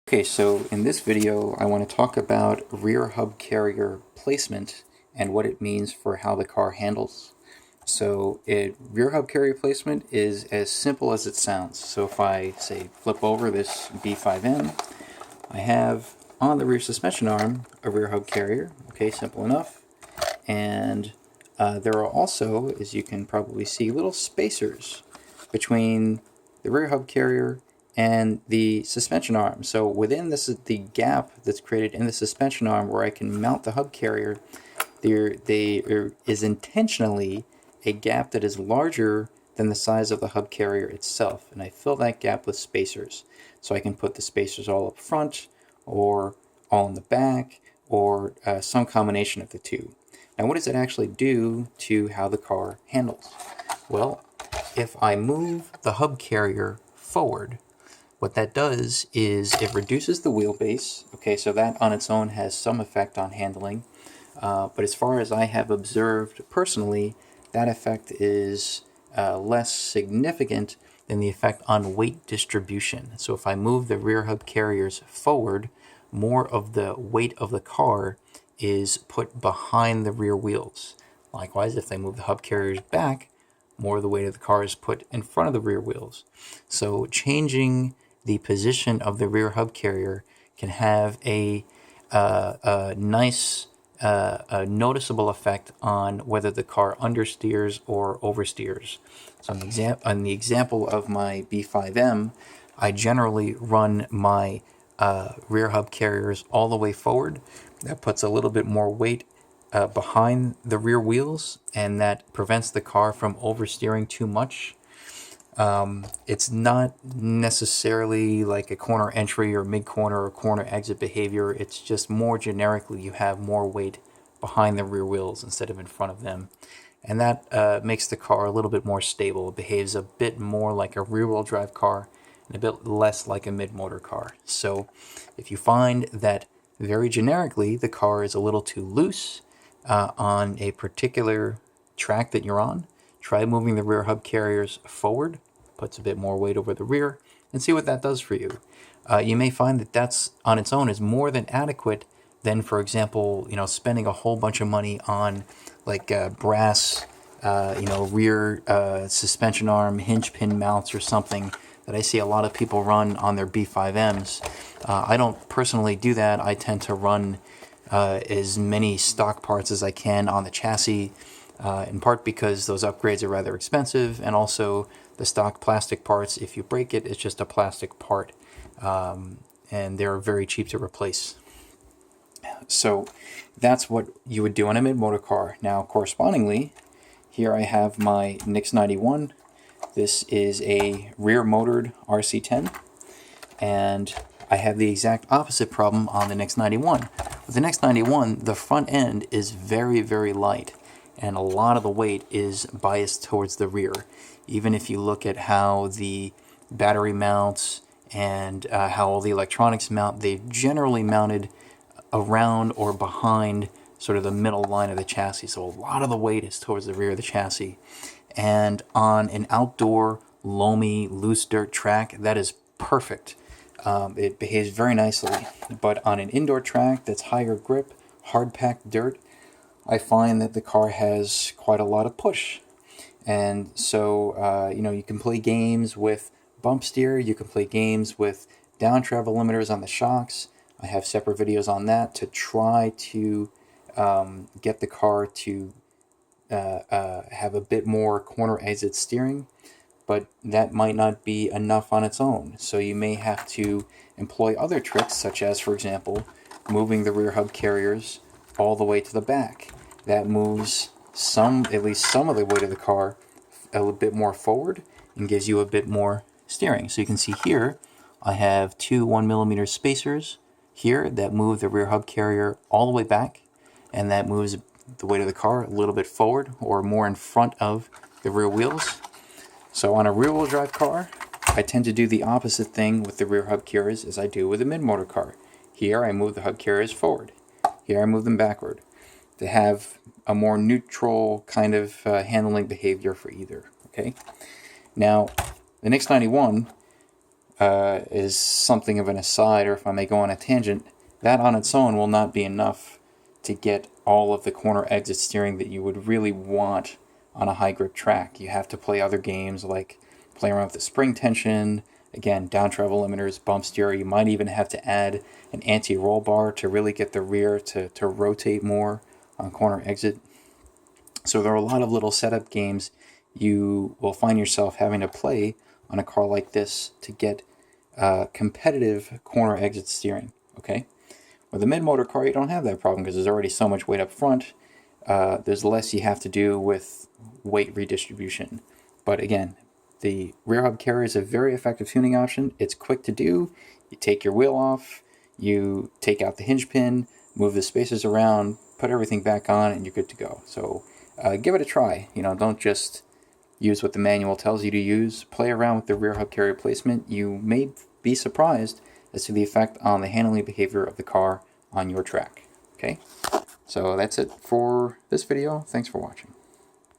Okay, so in this video I want to talk about rear hub carrier placement and what it means for how the car handles. So rear hub carrier placement is as simple as it sounds. So if I say flip over this B5M, I have on the rear suspension arm a rear hub carrier. Okay, simple enough. And there are also, as you can probably see, little spacers between the rear hub carrier and the suspension arm. So within this is the gap that's created in the suspension arm where I can mount the hub carrier. There is intentionally a gap that is larger than the size of the hub carrier itself, and I fill that gap with spacers. So I can put the spacers all up front, or all in the back, or some combination of the two. Now, what does it actually do to how the car handles? Well, if I move the hub carrier forward, what that does is it reduces the wheelbase. Okay, so that on its own has some effect on handling. But as far as I have observed personally, that effect is less significant than the effect on weight distribution. So if I move the rear hub carriers forward, more of the weight of the car is put behind the rear wheels. Likewise, if I move the hub carriers back, more of the weight of the car is put in front of the rear wheels. So changing the position of the rear hub carrier can have a nice, noticeable effect on whether the car understeers or oversteers. So on the example of my B5M, I generally run my rear hub carriers all the way forward. That puts a little bit more weight behind the rear wheels, and that prevents the car from oversteering too much. It's not necessarily like a corner entry or mid-corner or corner exit behavior. It's just more generically you have more weight behind the rear wheels instead of in front of them. And that makes the car a little bit more stable. It behaves a bit more like a rear-wheel drive car and a bit less like a mid-motor car. So if you find that very generically the car is a little too loose on a particular track that you're on, try moving the rear hub carriers forward, puts a bit more weight over the rear, and see what that does for you. You may find that that's on its own is more than adequate than, for example, spending a whole bunch of money on like brass, rear suspension arm hinge pin mounts or something that I see a lot of people run on their B5Ms. I don't personally do that. I tend to run as many stock parts as I can on the chassis, in part because those upgrades are rather expensive, and also the stock plastic parts, if you break it, it's just a plastic part, and they're very cheap to replace. So that's what you would do on a mid-motor car. Now, correspondingly, here I have my Nix 91. This is a rear-motored RC10, and I have the exact opposite problem on the Nix 91. With the Nix 91, the front end is very, very light, and a lot of the weight is biased towards the rear. Even if you look at how the battery mounts and how all the electronics mount, they've generally mounted around or behind sort of the middle line of the chassis. So a lot of the weight is towards the rear of the chassis. And on an outdoor, loamy, loose dirt track, that is perfect. It behaves very nicely. But on an indoor track that's higher grip, hard-packed dirt, I find that the car has quite a lot of push. And so, you can play games with bump steer, you can play games with down travel limiters on the shocks. I have separate videos on that to try to get the car to have a bit more corner exit steering, but that might not be enough on its own. So you may have to employ other tricks, such as, for example, moving the rear hub carriers all the way to the back. That moves at least some of the weight of the car a little bit more forward and gives you a bit more steering. So you can see here, I have two 1mm spacers here that move the rear hub carrier all the way back, and that moves the weight of the car a little bit forward or more in front of the rear wheels. So on a rear-wheel drive car, I tend to do the opposite thing with the rear hub carriers as I do with a mid-motor car. Here I move the hub carriers forward. Here I move them backward to have a more neutral kind of handling behavior for either. Okay. Now, the Nix 91, is something of an aside, or if I may go on a tangent, that on its own will not be enough to get all of the corner exit steering that you would really want on a high grip track. You have to play other games like play around with the spring tension, again, down travel limiters, bump steer. You might even have to add an anti-roll bar to really get the rear to rotate more on corner exit. So there are a lot of little setup games you will find yourself having to play on a car like this to get competitive corner exit steering, okay? With a mid-motor car, you don't have that problem because there's already so much weight up front. There's less you have to do with weight redistribution. But again, the rear hub carrier is a very effective tuning option. It's quick to do. You take your wheel off, you take out the hinge pin, move the spacers around, put everything back on, and you're good to go. So give it a try. Don't just use what the manual tells you to use. Play around with the rear hub carrier placement. You may be surprised as to the effect on the handling behavior of the car on your track. Okay, so that's it for this video. Thanks for watching.